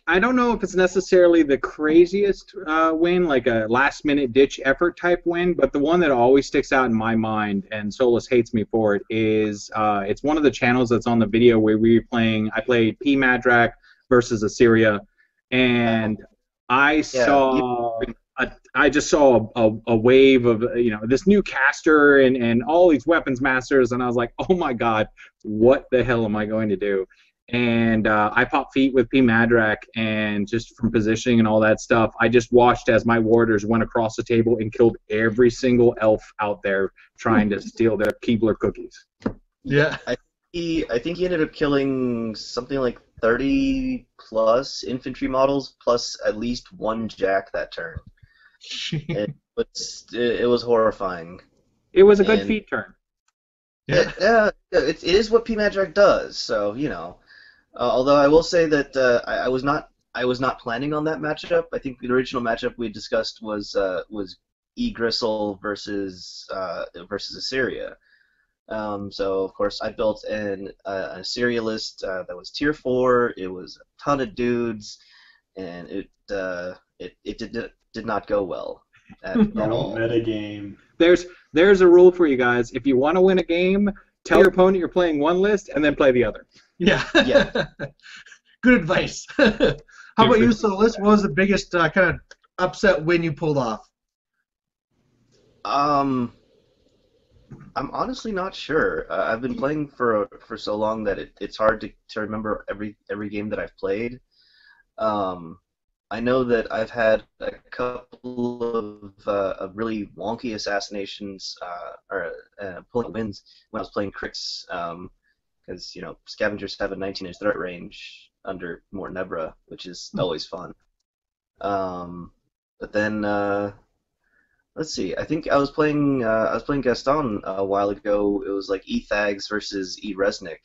[SPEAKER 2] I don't know if it's necessarily the craziest win, like a last-minute ditch effort type win, but the one that always sticks out in my mind, and Solus hates me for it, is it's one of the channels that's on the video where I played P. Madrak versus Assyria, and I just saw a wave of this new caster and all these weapons masters, and I was like, oh my god, what the hell am I going to do? And I popped feet with P. Madrak, and just from positioning and all that stuff, I just watched as my warders went across the table and killed every single elf out there trying to steal their Keebler cookies.
[SPEAKER 1] Yeah.
[SPEAKER 4] I think he ended up killing something like 30 plus infantry models plus at least one jack that turn. It was horrifying.
[SPEAKER 2] It was a good feat turn.
[SPEAKER 1] Yeah.
[SPEAKER 4] It is what P. Madrak does, so although I will say that I was not planning on that matchup. I think the original matchup we discussed was E. Gristle versus Assyria. So of course I built an Assyria list that was tier 4. It was a ton of dudes, and it did not go well at all.
[SPEAKER 3] Metagame.
[SPEAKER 2] There's a rule for you guys. If you want to win a game, tell your opponent you're playing one list and then play the other.
[SPEAKER 1] Yeah. Good advice. How about you, Solus? What was the biggest kind of upset win you pulled off?
[SPEAKER 4] I'm honestly not sure. I've been playing for so long that it's hard to remember every game that I've played. I know that I've had a couple of really wonky assassinations or pulling wins when I was playing Crix, because scavengers have a 19-inch threat range under Mort Nebra, which is always fun. But then let's see. I think I was playing Gaston a while ago. It was like E Thags versus E Resnick,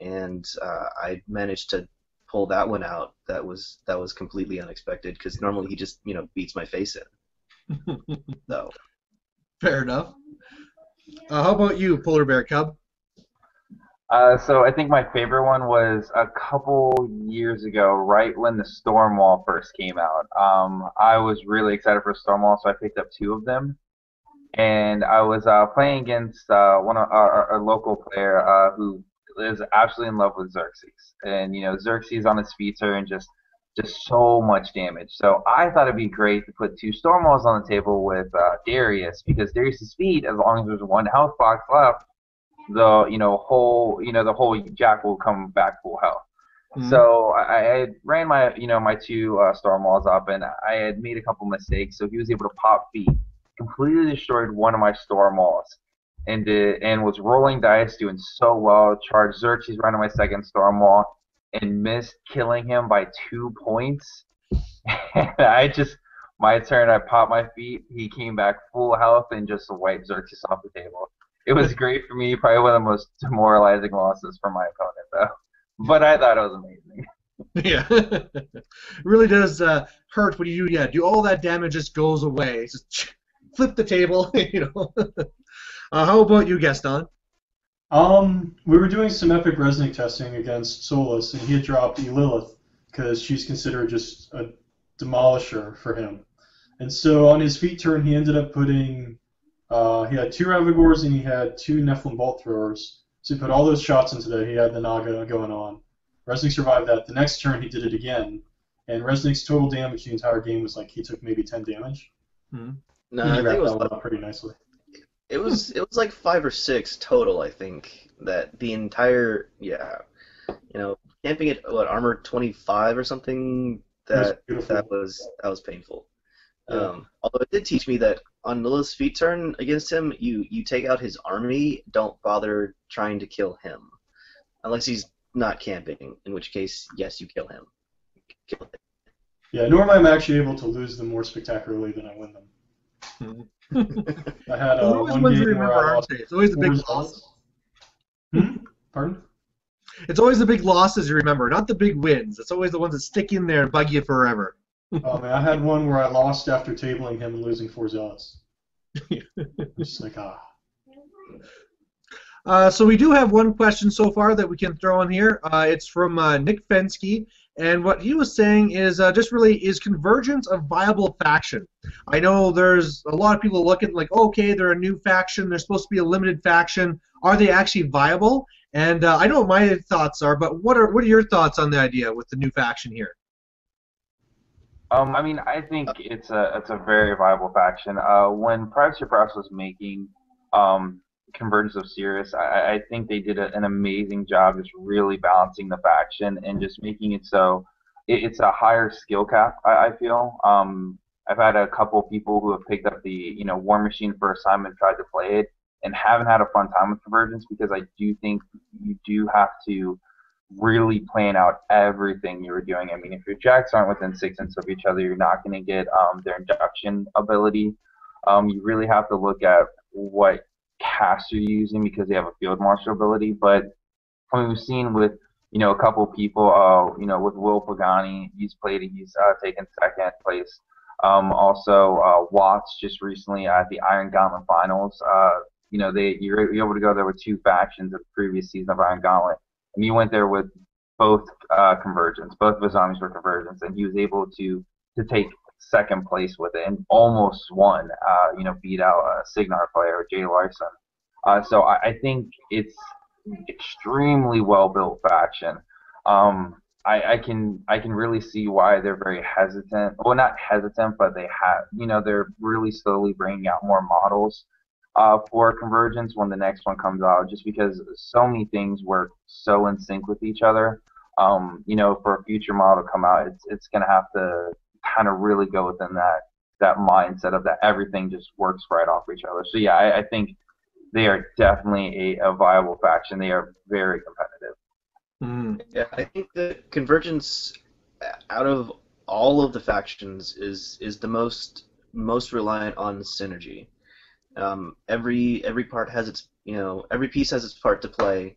[SPEAKER 4] and I managed to pull that one out, that was completely unexpected because normally he just beats my face in. So
[SPEAKER 1] Fair enough. How about you, Polar Bear Cub?
[SPEAKER 6] So I think my favorite one was a couple years ago, right when the Stormwall first came out. I was really excited for Stormwall, so I picked up two of them. And I was playing against one of our local player who is absolutely in love with Xerxes. And Xerxes on his feature and just so much damage. So I thought it'd be great to put two Stormwalls on the table with Darius because Darius's feat, as long as there's one health box left, the whole Jack will come back full health.
[SPEAKER 1] Mhm.
[SPEAKER 6] So I had ran my two Stormwalls up, and I had made a couple mistakes. So he was able to pop feet, completely destroyed one of my Stormwalls, and was rolling dice, doing so well. Charged Xerxes right on my second Stormwall, and missed killing him by 2 points. And my turn, I popped my feet. He came back full health and just wiped Xerxes off the table. It was great for me. Probably one of the most demoralizing losses for my opponent, though. But I thought it was amazing.
[SPEAKER 1] Yeah. It really does hurt when you do all that damage just goes away. It's just flip the table, How about you, Gaston?
[SPEAKER 3] We were doing some epic resonate testing against Solus, and he had dropped Elilith because she's considered just a demolisher for him. And so on his feat turn, he ended up putting, he had 2 Ravagors and he had 2 Nephilim Bolt Throwers. So he put all those shots into that. He had the Naga going on. Resnick survived that. The next turn, he did it again. And Resnick's total damage the entire game was like he took maybe 10 damage.
[SPEAKER 1] Mm-hmm.
[SPEAKER 4] No,
[SPEAKER 3] He
[SPEAKER 4] I think
[SPEAKER 3] wrapped
[SPEAKER 4] it was
[SPEAKER 3] that one up pretty nicely.
[SPEAKER 4] it was like 5 or 6 total. I think that the entire camping at armor 25 or something. That was painful.
[SPEAKER 3] Yeah.
[SPEAKER 4] Although it did teach me that on Lilith's feat turn against him, you take out his army. Don't bother trying to kill him, unless he's not camping. In which case, yes, you kill him. Kill him.
[SPEAKER 3] Yeah, normally I'm actually able to lose them more spectacularly than I win them. I had
[SPEAKER 1] Those are always
[SPEAKER 3] one
[SPEAKER 1] ones you
[SPEAKER 3] game
[SPEAKER 1] remember,
[SPEAKER 3] where I
[SPEAKER 1] aren't
[SPEAKER 3] lost
[SPEAKER 1] they? It's always the
[SPEAKER 3] 4
[SPEAKER 1] big
[SPEAKER 3] results.
[SPEAKER 1] losses.
[SPEAKER 3] Pardon?
[SPEAKER 1] It's always the big losses you remember, not the big wins. It's always the ones that stick in there and bug you forever.
[SPEAKER 3] Oh man, I had one where I lost after tabling him and losing 4 zealots. Just like
[SPEAKER 1] So we do have one question so far that we can throw in here. It's from Nick Fensky, and what he was saying is is convergence a viable faction? I know there's a lot of people looking like, okay, they're a new faction, they're supposed to be a limited faction. Are they actually viable? And I know what my thoughts are, but what are your thoughts on the idea with the new faction here?
[SPEAKER 6] I think it's a very viable faction. When Privacy Press was making Convergence of Sirius, I think they did an amazing job just really balancing the faction and just making it so it's a higher skill cap, I feel. I've had a couple people who have picked up the Warmachine for assignment, tried to play it, and haven't had a fun time with Convergence because I do think you do have to really plan out everything you were doing. I mean, if your jacks aren't within 6 inches of each other, you're not going to get their induction ability. You really have to look at what cast you're using because they have a field marshal ability. But we've seen with a couple people, with Will Pagani, he's taken second place. Also, Watts just recently at the Iron Gauntlet Finals. You're able to go there with 2 factions of the previous season of Iron Gauntlet. And he went there with both Convergence. Both of his armies were Convergence, and he was able to take second place with it and almost won. Beat out a Signar player, Jay Larson. So I think it's extremely well built faction. I can really see why they're very hesitant. Well, not hesitant, but they're really slowly bringing out more models for Convergence when the next one comes out, just because so many things work so in sync with each other. For a future model to come out, it's going to have to kind of really go within that mindset of that everything just works right off each other. So yeah, I think they are definitely a viable faction. They are very competitive.
[SPEAKER 4] Yeah, I think that Convergence, out of all of the factions, is the most reliant on synergy. Every part has its every piece has its part to play,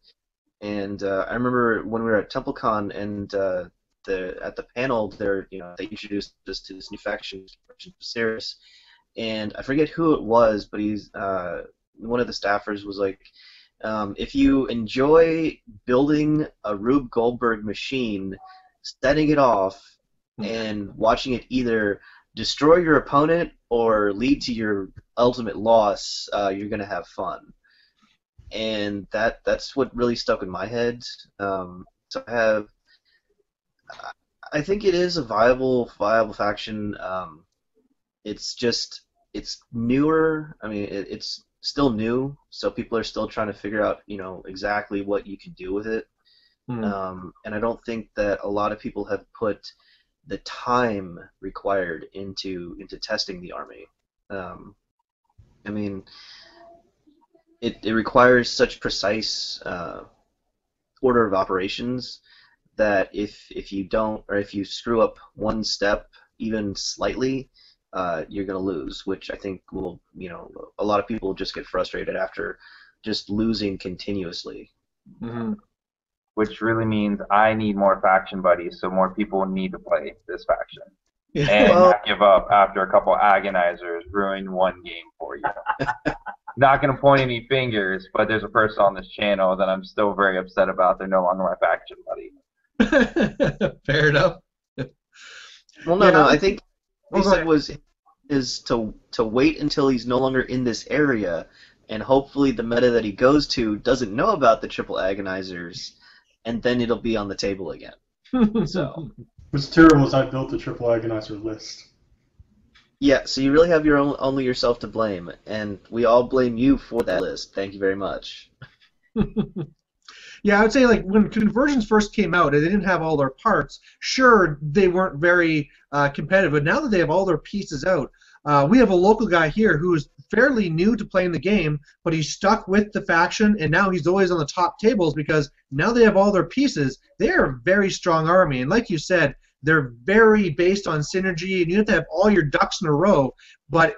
[SPEAKER 4] and I remember when we were at TempleCon and at the panel, they introduced us to this new faction, Sirius, and I forget who it was, but he's one of the staffers was like, if you enjoy building a Rube Goldberg machine, setting it off, and watching it either destroy your opponent or lead to your ultimate loss, you're gonna have fun. And that's what really stuck in my head. So I think it is a viable faction. It's newer. I mean, it's still new, so people are still trying to figure out, exactly what you can do with it. And I don't think that a lot of people have put the time required into testing the army. I mean, it requires such precise order of operations that if you don't, or if you screw up one step even slightly, you're going to lose, which I think will, a lot of people just get frustrated after just losing continuously.
[SPEAKER 6] Which really means I need more faction buddies, so more people need to play this faction. And not give up after a couple agonizers ruin one game for you. Not going to point any fingers, but there's a person on this channel that I'm still very upset about. They're no longer my faction buddy.
[SPEAKER 1] Fair enough.
[SPEAKER 4] Well, no, I think what he said is to wait until he's no longer in this area, and hopefully the meta that he goes to doesn't know about the triple agonizers, and then it'll be on the table again. So
[SPEAKER 3] what's terrible is I built the triple agonizer list.
[SPEAKER 4] Yeah, so you really have only yourself to blame, and we all blame you for that list. Thank you very much.
[SPEAKER 1] Yeah, I would say, like, when conversions first came out and they didn't have all their parts, sure, they weren't very competitive, but now that they have all their pieces out, we have a local guy here who is fairly new to playing the game, but he's stuck with the faction, and now he's always on the top tables because now they have all their pieces. They're a very strong army, and like you said, they're very based on synergy, and you have to have all your ducks in a row. But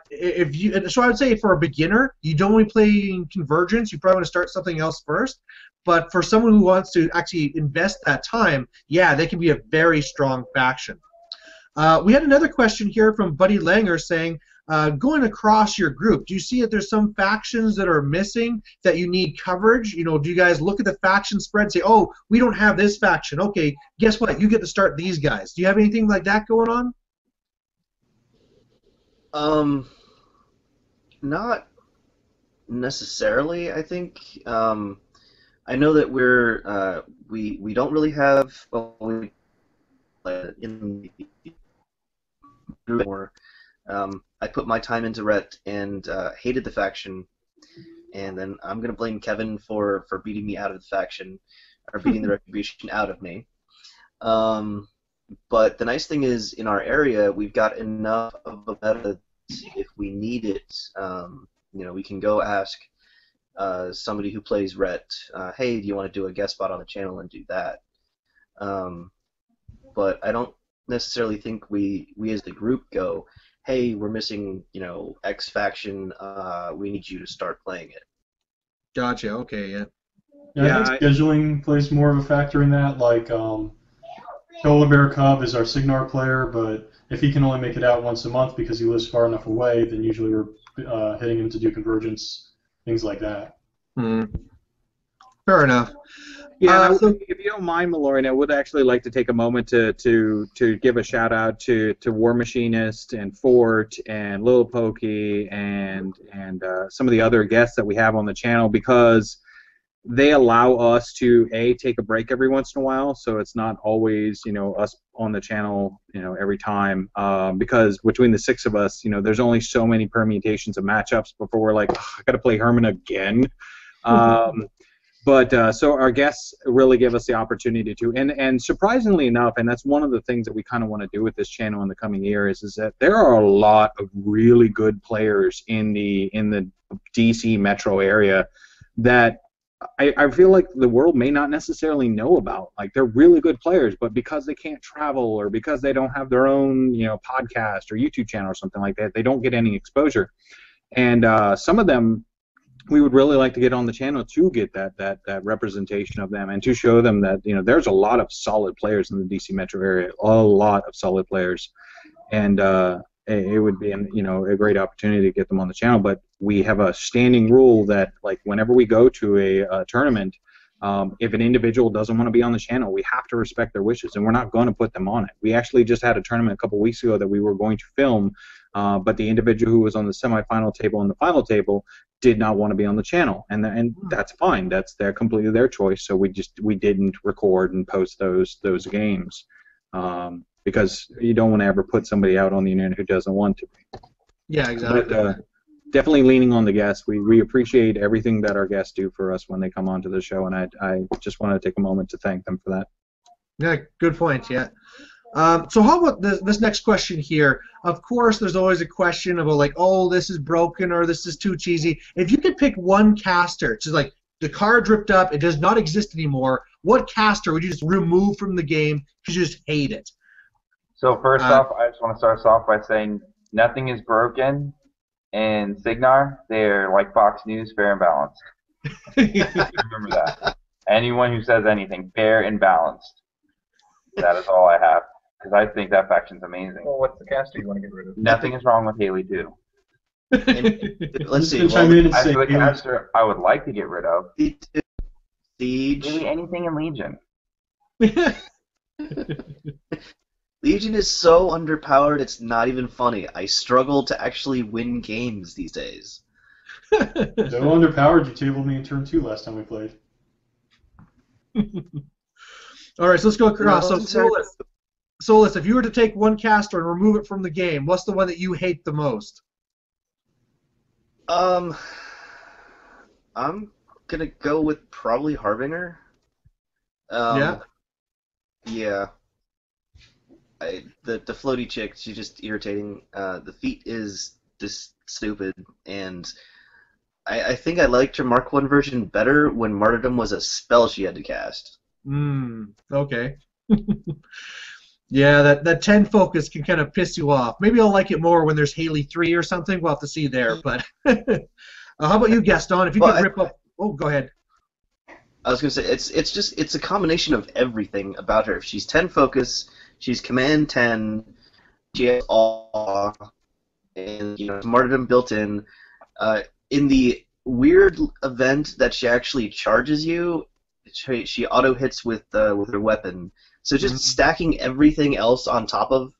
[SPEAKER 1] so I would say for a beginner, you don't want to be playing Convergence. You probably want to start something else first. But for someone who wants to actually invest that time, yeah, they can be a very strong faction. We had another question here from Buddy Langer saying, going across your group, do you see that there's some factions that are missing that you need coverage? Do you guys look at the faction spread and say, oh, we don't have this faction. Okay, guess what? You get to start these guys. Do you have anything like that going on?
[SPEAKER 4] Not necessarily, I think. I know that we don't really have in the more. I put my time into Ret and hated the faction, and then I'm gonna blame Kevin for beating me out of the faction, or beating the retribution out of me. But the nice thing is, in our area, we've got enough of a meta. If we need it, we can go ask somebody who plays Ret, hey, do you want to do a guest spot on the channel, and do that. But I don't necessarily think we as the group go, hey, we're missing, X faction, we need you to start playing it.
[SPEAKER 1] Gotcha, okay, yeah.
[SPEAKER 3] Yeah, I think scheduling plays more of a factor in that. Like, Polar Bear Cub is our Signar player, but if he can only make it out once a month because he lives far enough away, then usually we're hitting him to do Convergence, things like that.
[SPEAKER 1] Fair enough.
[SPEAKER 2] Yeah, if you don't mind, Malorian, I would actually like to take a moment to give a shout out to Warmachinist and Fort and Lil Pokey and some of the other guests that we have on the channel, because they allow us to take a break every once in a while, so it's not always us on the channel every time, because between the six of us, there's only so many permutations of matchups before we're like, I gotta play Herman again. But so our guests really give us the opportunity to, and surprisingly enough, and that's one of the things that we kind of want to do with this channel in the coming years, is that there are a lot of really good players in the DC metro area that I feel like the world may not necessarily know about. Like, they're really good players, but because they can't travel or because they don't have their own podcast or YouTube channel or something like that, they don't get any exposure. And some of them we would really like to get on the channel to get that representation of them and to show them that there's a lot of solid players in the DC metro area, a lot of solid players, and it would be a great opportunity to get them on the channel. But we have a standing rule that like whenever we go to a tournament, if an individual doesn't want to be on the channel, we have to respect their wishes, and we're not going to put them on it. We actually just had a tournament a couple weeks ago that we were going to film, but the individual who was on the semifinal table and the final table did not want to be on the channel, and that's fine. That's completely their choice. So we didn't record and post those games because you don't want to ever put somebody out on the internet who doesn't want to be.
[SPEAKER 1] Yeah, exactly.
[SPEAKER 2] But, definitely leaning on the guests. We appreciate everything that our guests do for us when they come onto the show, and I just want to take a moment to thank them for that.
[SPEAKER 1] Yeah, good point. Yeah. So how about this next question here? Of course, there's always a question about like, oh, this is broken or this is too cheesy. If you could pick one caster, it's just like the card ripped up, it does not exist anymore. What caster would you just remove from the game because you just hate it?
[SPEAKER 6] So first off, I just want to start us off by saying nothing is broken. And Signar, they're like Fox News, fair and balanced. Remember that. Anyone who says anything, fair and balanced. That is all I have, because I think that faction's amazing.
[SPEAKER 5] Well, what's the caster you want to get rid of?
[SPEAKER 6] Nothing is wrong with Haley, too.
[SPEAKER 4] Let's see.
[SPEAKER 3] As
[SPEAKER 6] for the caster I would like to get rid of,
[SPEAKER 4] Siege.
[SPEAKER 6] really anything in Legion.
[SPEAKER 4] Legion is so underpowered, it's not even funny. I struggle to actually win games these days.
[SPEAKER 3] So underpowered, you tabled me in turn 2 last time we played.
[SPEAKER 1] All right, so let's go across. So Solus, if you were to take one caster and remove it from the game, what's the one that you hate the most?
[SPEAKER 4] I'm gonna go with probably Harbinger.
[SPEAKER 1] Yeah.
[SPEAKER 4] Yeah. The floaty chick, she's just irritating. The feat is just stupid, and I think I liked her Mark 1 version better when Martyrdom was a spell she had to cast.
[SPEAKER 1] Okay. Yeah, that 10 focus can kind of piss you off. Maybe I'll like it more when there's Haley 3 or something. We'll have to see there. But how about you, Gaston? If you could rip up... Oh, go ahead.
[SPEAKER 4] I was going to say, it's a combination of everything about her. If she's 10 focus... She's command 10, she has awe, and martyrdom built in. In the weird event that she actually charges you, she auto hits with her weapon. So just stacking everything else on top of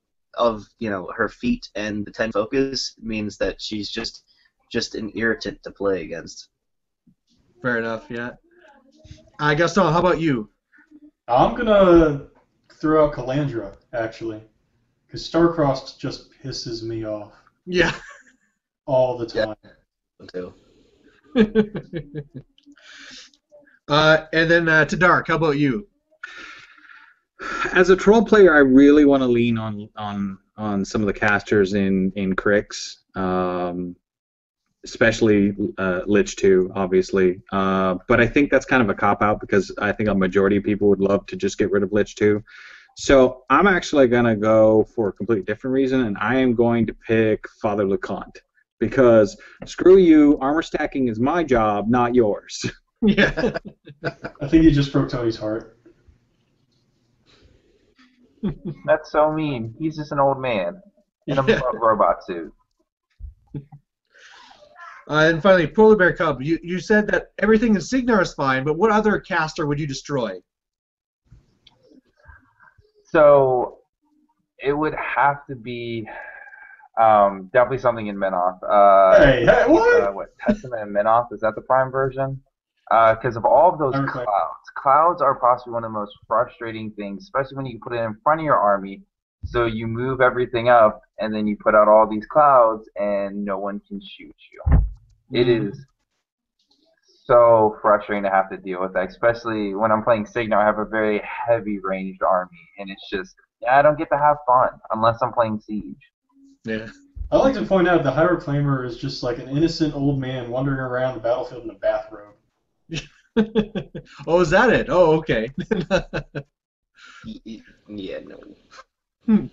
[SPEAKER 4] her feet and the 10 focus means that she's just an irritant to play against.
[SPEAKER 1] Fair enough. Yeah. Gaston, how about you?
[SPEAKER 3] I'm gonna throw out Calandra, actually, because Starcrossed just pisses me off.
[SPEAKER 1] Yeah.
[SPEAKER 4] All the time. Yeah, too.
[SPEAKER 1] And then to Dark, how about you?
[SPEAKER 2] As a troll player, I really want to lean on some of the casters in Crix, especially Lich 2, obviously. But I think that's kind of a cop-out because I think a majority of people would love to just get rid of Lich 2. So I'm actually going to go for a completely different reason, and I am going to pick Father LeConte. Because, screw you, armor stacking is my job, not yours.
[SPEAKER 1] Yeah.
[SPEAKER 3] I think you just broke Tony's heart.
[SPEAKER 6] That's so mean. He's just an old man in a robot suit.
[SPEAKER 1] And finally, Polar Bear Cub, you said that everything in Signar is fine, but what other caster would you destroy?
[SPEAKER 6] So it would have to be definitely something in Menoth.
[SPEAKER 3] Hey, what?
[SPEAKER 6] What, Testament and Menoth, is that the Prime version? Because of all of those clouds. Clouds are possibly one of the most frustrating things, especially when you put it in front of your army. So you move everything up, and then you put out all these clouds, and no one can shoot you. It is so frustrating to have to deal with that, especially when I'm playing Signar. I have a very heavy ranged army, and it's just, I don't get to have fun unless I'm playing Siege.
[SPEAKER 1] Yeah.
[SPEAKER 3] I like to point out the Hyroclaimer is just like an innocent old man wandering around the battlefield in a bathrobe.
[SPEAKER 1] Oh, is that it? Oh, okay.
[SPEAKER 4] Yeah, no.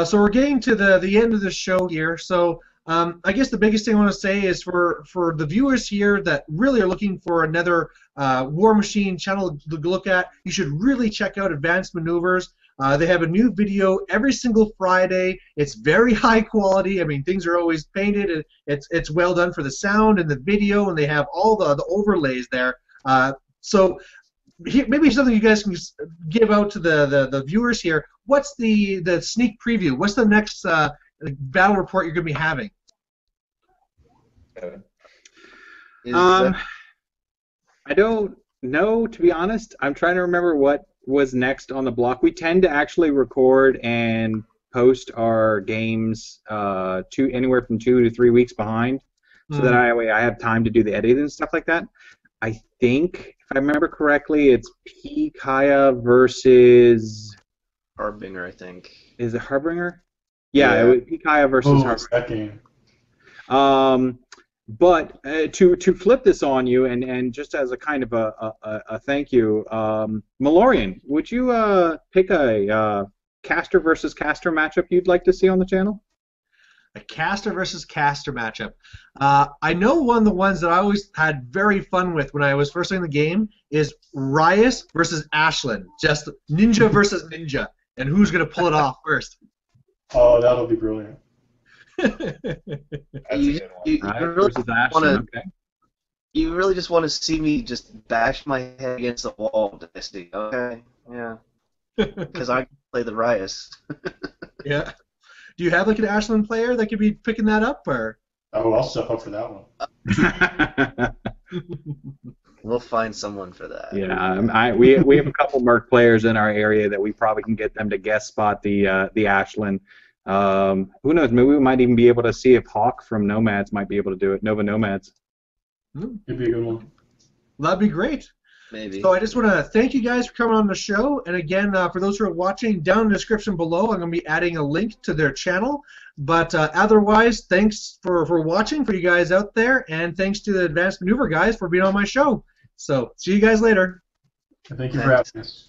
[SPEAKER 1] So we're getting to the end of the show here. So I guess the biggest thing I want to say is for the viewers here that really are looking for another Warmachine channel to look at, you should really check out Advanced Maneuvers. They have a new video every single Friday. It's very high quality. I mean, things are always painted. It's well done for the sound and the video, and they have all the overlays there. So here, maybe something you guys can give out to the viewers here. What's the sneak preview? What's the next battle report you're going to be having?
[SPEAKER 2] I don't know, to be honest. I'm trying to remember what was next on the block. We tend to actually record and post our games anywhere from 2 to 3 weeks behind, so that I have time to do the editing and stuff like that. I think, if I remember correctly, it's Kaya versus
[SPEAKER 4] Harbinger, I think.
[SPEAKER 2] Is it Harbinger? Yeah, it was Kaya versus Harbinger.
[SPEAKER 3] That game.
[SPEAKER 2] But to flip this on you, and just as a kind of a thank you, Malorian, would you pick a caster versus caster matchup you'd like to see on the channel?
[SPEAKER 1] A caster versus caster matchup. I know one of the ones that I always had very fun with when I was first playing the game is Rias versus Ashlyn. Just ninja versus ninja, and who's going to pull it off first?
[SPEAKER 3] Oh, that'll be brilliant.
[SPEAKER 5] That's a good one.
[SPEAKER 4] You really just want to see me just bash my head against the wall, Dynasty. Okay, yeah. Because I can play the Rias.
[SPEAKER 1] Yeah. Do you have like an Ashland player that could be picking that up, or?
[SPEAKER 3] Oh, I'll step up for that one.
[SPEAKER 4] We'll find someone for that.
[SPEAKER 2] Yeah, we have a couple Merc players in our area that we probably can get them to guest spot the Ashland. Who knows? Maybe we might even be able to see if Hawk from Nomads might be able to do it. Nova Nomads.
[SPEAKER 3] It'd be a good one.
[SPEAKER 1] Well, that'd be great.
[SPEAKER 4] Maybe.
[SPEAKER 1] So I just want to thank you guys for coming on the show. And again, for those who are watching, down in the description below, I'm going to be adding a link to their channel. But otherwise, thanks for watching, for you guys out there, and thanks to the Advanced Maneuver guys for being on my show. So see you guys later.
[SPEAKER 3] Thank you for having us.